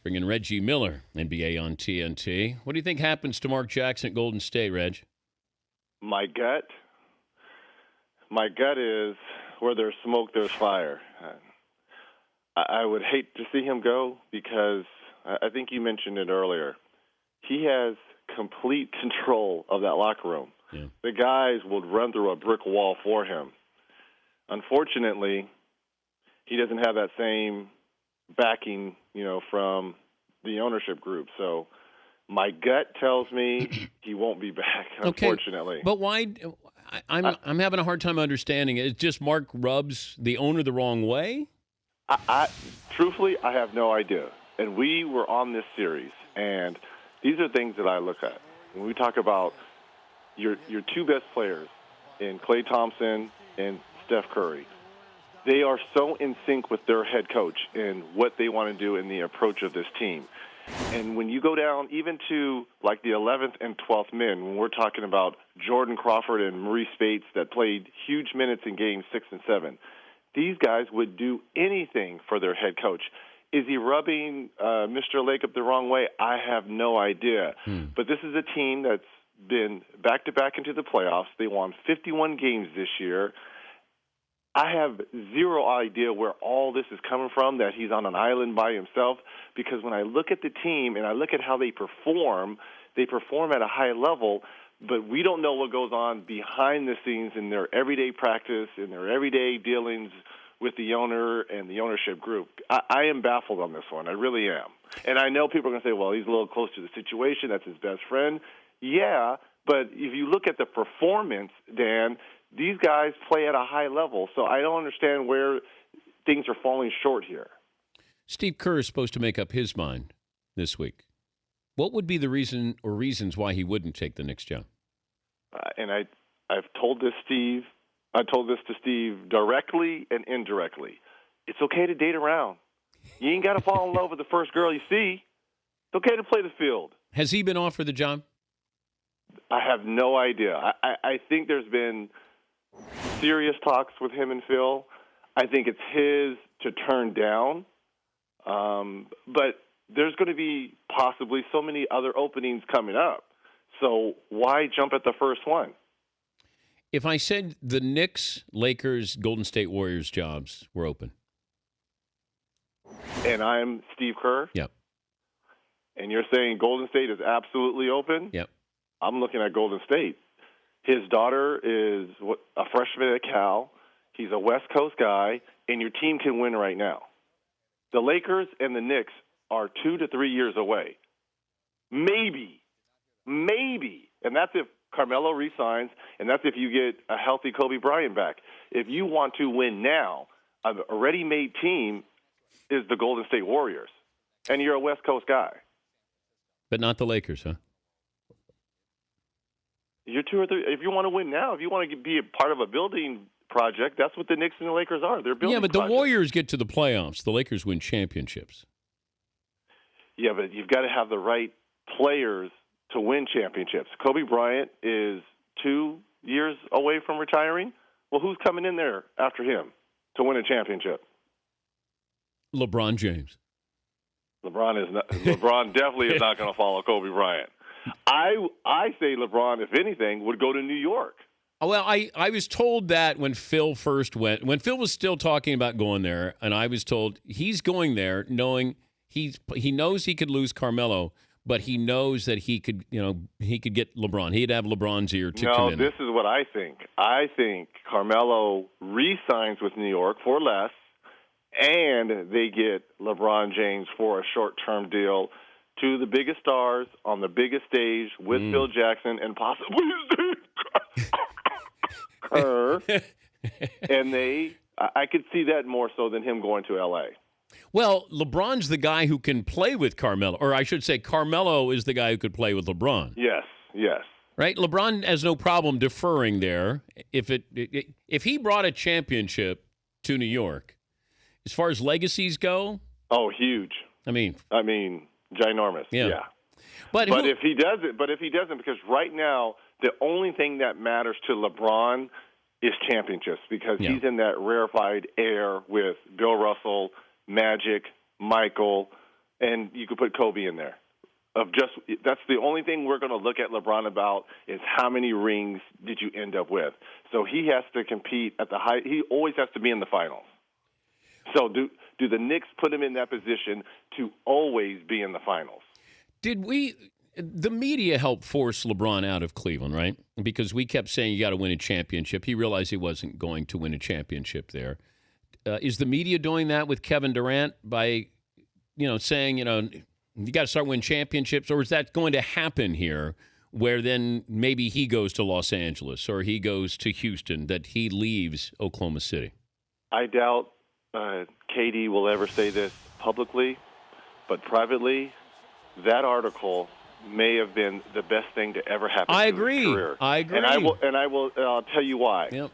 Bringing Reggie Miller, NBA on TNT. What do you think happens to Mark Jackson at Golden State, Reg? My gut is where there's smoke, there's fire. I would hate to see him go because I think you mentioned it earlier. He has complete control of that locker room. Yeah. The guys would run through a brick wall for him. Unfortunately, he doesn't have that same backing, from the ownership group. So my gut tells me he won't be back, unfortunately. Okay, but why? I'm having a hard time understanding it. It's just Mark rubs the owner the wrong way? Truthfully, I have no idea. And we were on this series, and these are things that I look at. When we talk about your two best players in Klay Thompson and Steph Curry, they are so in sync with their head coach and what they want to do in the approach of this team. And when you go down even to like the 11th and 12th men, when we're talking about Jordan Crawford and Maurice Bates that played huge minutes in games 6 and 7, these guys would do anything for their head coach. Is he rubbing Mr. Lacob the wrong way? I have no idea. But this is a team that's been back-to-back into the playoffs. They won 51 games this year. I have zero idea where all this is coming from, that he's on an island by himself, because when I look at the team and I look at how they perform at a high level, but we don't know what goes on behind the scenes in their everyday practice, in their everyday dealings with the owner and the ownership group. I am baffled on this one. I really am. And I know people are going to say, well, he's a little close to the situation. That's his best friend. Yeah, but if you look at the performance, Dan, these guys play at a high level, so I don't understand where things are falling short here. Steve Kerr is supposed to make up his mind this week. What would be the reason or reasons why he wouldn't take the Knicks job? And I've told this to Steve directly and indirectly. It's okay to date around. You ain't got to fall in love with the first girl you see. It's okay to play the field. Has he been offered the job? I have no idea. I think there's been serious talks with him and Phil. I think it's his to turn down. But there's going to be possibly so many other openings coming up. So why jump at the first one? If I said the Knicks, Lakers, Golden State Warriors jobs were open. And I'm Steve Kerr? Yep. And you're saying Golden State is absolutely open? Yep. I'm looking at Golden State. His daughter is a freshman at Cal. He's a West Coast guy, and your team can win right now. The Lakers and the Knicks are 2 to 3 years away. Maybe. And that's if Carmelo resigns, and that's if you get a healthy Kobe Bryant back. If you want to win now, a ready-made team is the Golden State Warriors, and you're a West Coast guy. But not the Lakers, huh? You're 2 or 3. If you want to win now, if you want to be a part of a building project, that's what the Knicks and the Lakers are. They're building. Yeah, but projects. The Warriors get to the playoffs. The Lakers win championships. Yeah, but you've got to have the right players to win championships. Kobe Bryant is 2 years away from retiring. Well, who's coming in there after him to win a championship? LeBron James. LeBron definitely is not going to follow Kobe Bryant. I say LeBron, if anything, would go to New York. Well, I was told that when Phil first went, when Phil was still talking about going there, and I was told he's going there knowing he knows he could lose Carmelo, but he knows that he could get LeBron. He'd have LeBron's ear to come in. No, this is what I think. I think Carmelo re-signs with New York for less, and they get LeBron James for a short-term deal to the biggest stars on the biggest stage with Phil Jackson and possibly Kerr. And I could see that more so than him going to L.A. Well, LeBron's the guy who can play with Carmelo, or I should say Carmelo is the guy who could play with LeBron. Yes. Right? LeBron has no problem deferring there. If he brought a championship to New York, as far as legacies go. Oh, huge. I mean, ginormous. Yeah. But if he doesn't, because right now the only thing that matters to LeBron is championships, because he's in that rarefied air with Bill Russell, Magic, Michael, and you could put Kobe in there. That's the only thing we're going to look at LeBron about is how many rings did you end up with. So he has to compete at the high. He always has to be in the finals. So do the Knicks put him in that position to always be in the finals? The media helped force LeBron out of Cleveland, right? Because we kept saying you got to win a championship. He realized he wasn't going to win a championship there. Is the media doing that with Kevin Durant by, saying, you got to start winning championships, or is that going to happen here where then maybe he goes to Los Angeles or he goes to Houston, that he leaves Oklahoma City? I doubt KD will ever say this publicly, but privately, that article may have been the best thing to ever happen to his career. I agree. And I'll tell you why. Yep.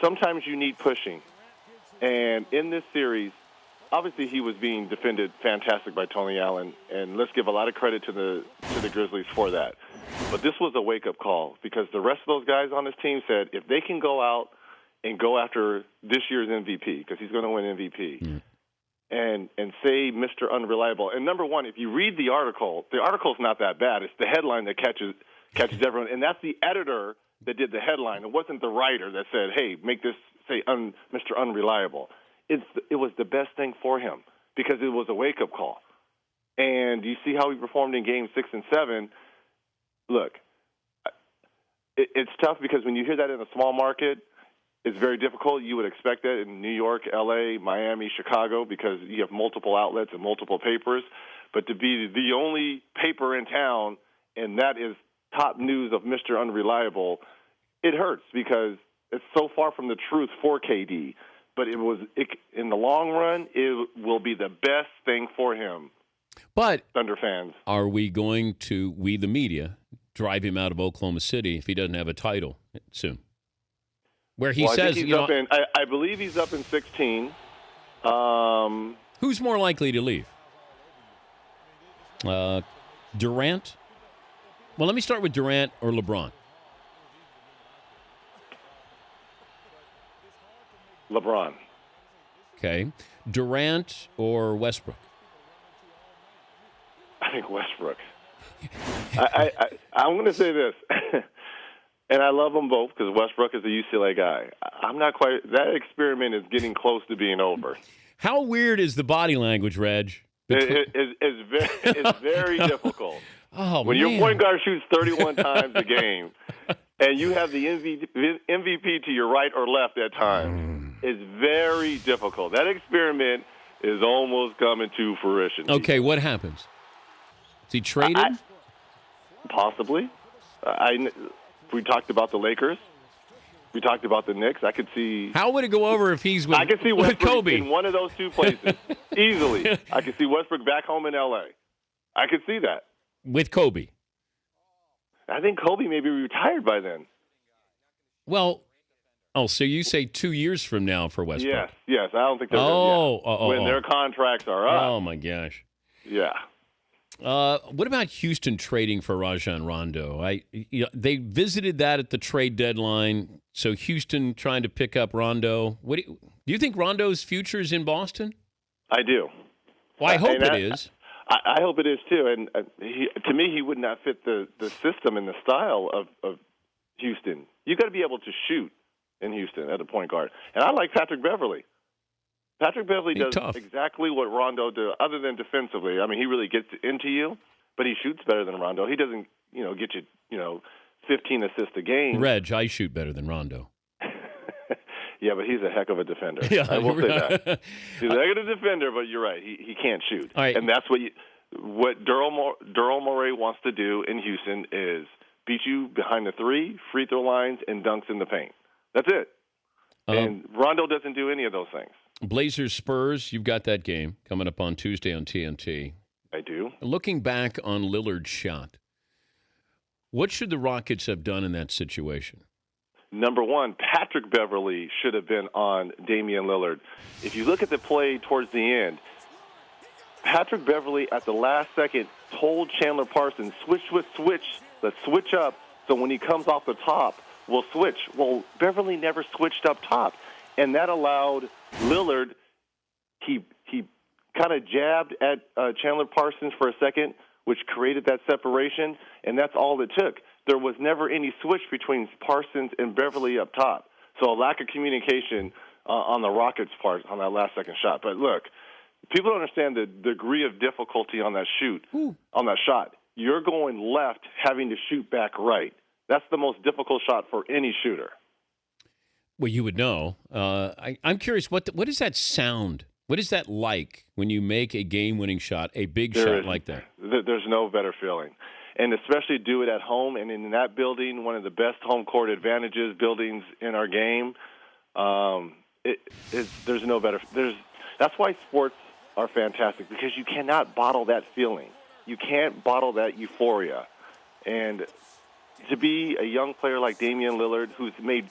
Sometimes you need pushing. And in this series, obviously he was being defended fantastic by Tony Allen, and let's give a lot of credit to the Grizzlies for that. But this was a wake-up call because the rest of those guys on this team said if they can go out and go after this year's MVP, because he's going to win MVP, and say Mr. Unreliable. And number one, if you read the article's not that bad. It's the headline that catches everyone, and that's the editor that did the headline. It wasn't the writer that said, hey, make this say Mr. Unreliable. It was the best thing for him because it was a wake-up call. And you see how he performed in Games 6 and 7. Look, it's tough because when you hear that in a small market, it's very difficult. You would expect that in New York, L.A., Miami, Chicago, because you have multiple outlets and multiple papers. But to be the only paper in town, and that is top news of Mr. Unreliable, it hurts because it's so far from the truth for KD. But in the long run, it will be the best thing for him. But Thunder fans, are we going to, we the media, drive him out of Oklahoma City if he doesn't have a title soon? Where he says, I believe he's up in 16. Who's more likely to leave? Durant? Well, let me start with Durant or LeBron. LeBron. Okay. Durant or Westbrook? I think Westbrook. I'm going to say this, and I love them both because Westbrook is a UCLA guy. I'm not quite – that experiment is getting close to being over. How weird is the body language, Reg? It's very difficult. Oh, when your point guard shoots 31 times a game and you have the MVP to your right or left at times, it's very difficult. That experiment is almost coming to fruition. Okay, what happens? Is he traded? Possibly. We talked about the Lakers. We talked about the Knicks. I could see. How would it go over if he's with Kobe? I could see Westbrook in one of those two places easily. I could see Westbrook back home in L.A. I could see that. With Kobe? I think Kobe may be retired by then. Well, so you say 2 years from now for Westbrook? Yes. I don't think they're when their contracts are up. Oh, my gosh. Yeah. What about Houston trading for Rajon Rondo? They visited that at the trade deadline. So Houston trying to pick up Rondo. Do you think Rondo's future is in Boston? I do. Well, I hope it is. I hope it is too. And to me, he would not fit the system and the style of Houston. You got to be able to shoot in Houston at a point guard. And I like Patrick Beverley. Patrick Beverley does exactly what Rondo does, other than defensively. I mean, he really gets into you, but he shoots better than Rondo. He doesn't, get you, 15 assists a game. Reg, I shoot better than Rondo. Yeah, but he's a heck of a defender. Yeah, I will say that. He's a heck of a defender, but you're right. He can't shoot. All right. And that's what Daryl Morey wants to do in Houston is beat you behind the free throw lines, and dunks in the paint. That's it. And Rondo doesn't do any of those things. Blazers Spurs, you've got that game coming up on Tuesday on TNT. I do. Looking back on Lillard's shot, what should the Rockets have done in that situation? Number one, Patrick Beverley should have been on Damian Lillard. If you look at the play towards the end, Patrick Beverley at the last second told Chandler Parsons, let's switch up so when he comes off the top, we'll switch. Well, Beverley never switched up top, and that allowed Lillard, he kind of jabbed at Chandler Parsons for a second, which created that separation, and that's all it took. There was never any switch between Parsons and Beverly up top. So a lack of communication on the Rockets' part on that last second shot. But look, people don't understand the degree of difficulty on that on that shot. You're going left, having to shoot back right. That's the most difficult shot for any shooter. Well, you would know. I'm curious, what does that sound? What is that like when you make a game-winning shot, a big shot like that? There's no better feeling. And especially do it at home and in that building, one of the best home court advantages buildings in our game. There's no better. That's why sports are fantastic, because you cannot bottle that feeling. You can't bottle that euphoria. And to be a young player like Damian Lillard, who's made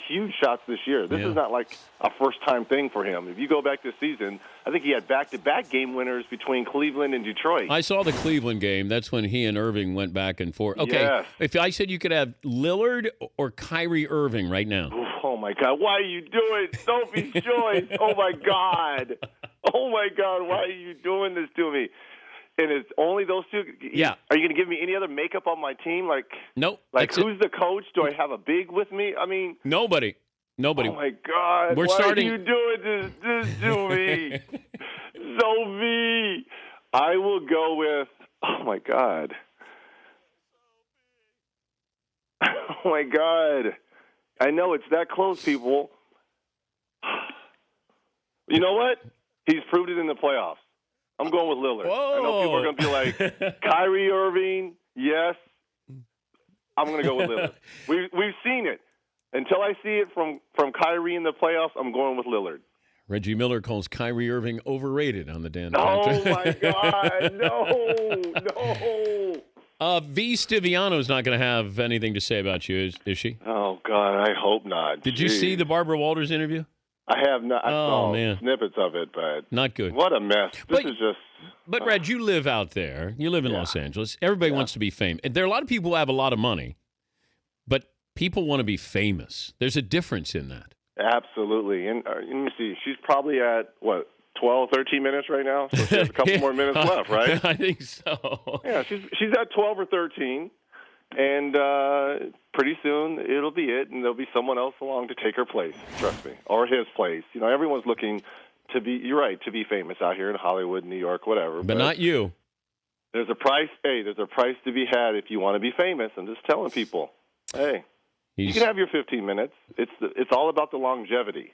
huge shots this year, this is not like a first-time thing for him. If you go back this season, I think he had back-to-back game winners between Cleveland and Detroit. I saw the Cleveland game. That's when he and Irving went back and forth. Okay, yes. If I said you could have Lillard or Kyrie Irving right now. Oh, my God. Why are you doing Sophie's Choice? Oh, my God. Oh, my God. Why are you doing this to me? And it's only those two? Yeah. Are you going to give me any other makeup on my team? Nope. Like, who's the coach? Do I have a big with me? I mean. Nobody. Oh, my God. Why are you doing this to me? Sophie. I will go with, oh, my God. Oh, my God. I know it's that close, people. You know what? He's proved it in the playoffs. I'm going with Lillard. Whoa. I know people are going to be like, Kyrie Irving, yes. I'm going to go with Lillard. We've seen it. Until I see it from Kyrie in the playoffs, I'm going with Lillard. Reggie Miller calls Kyrie Irving overrated on the Dan. Oh, my God. No. V. Stiviano's not going to have anything to say about you, is she? Oh, God, I hope not. Did you see the Barbara Walters interview? I have not. I saw man. snippets of it, but not good. What a mess. This is just. But, Reg, you live out there. You live in Los Angeles. Everybody wants to be famous. There are a lot of people who have a lot of money, but people want to be famous. There's a difference in that. Absolutely. And let me see. She's probably at, 12, 13 minutes right now? So she has a couple more minutes left, right? I think so. Yeah, she's at 12 or 13. And pretty soon it'll be it, and there'll be someone else along to take her place, trust me, or his place. You know, everyone's looking to be, you're right, to be famous out here in Hollywood, New York, whatever. But not you. There's a price. Hey, there's a price to be had if you want to be famous. I'm just telling people, hey, you can have your 15 minutes. It's all about the longevity.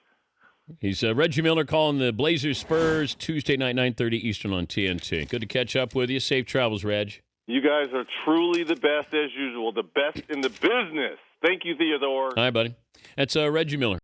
He's Reggie Miller calling the Blazers Spurs Tuesday night, 9:30 Eastern on TNT. Good to catch up with you. Safe travels, Reg. You guys are truly the best as usual, the best in the business. Thank you, Theodore. Hi, buddy. That's Reggie Miller.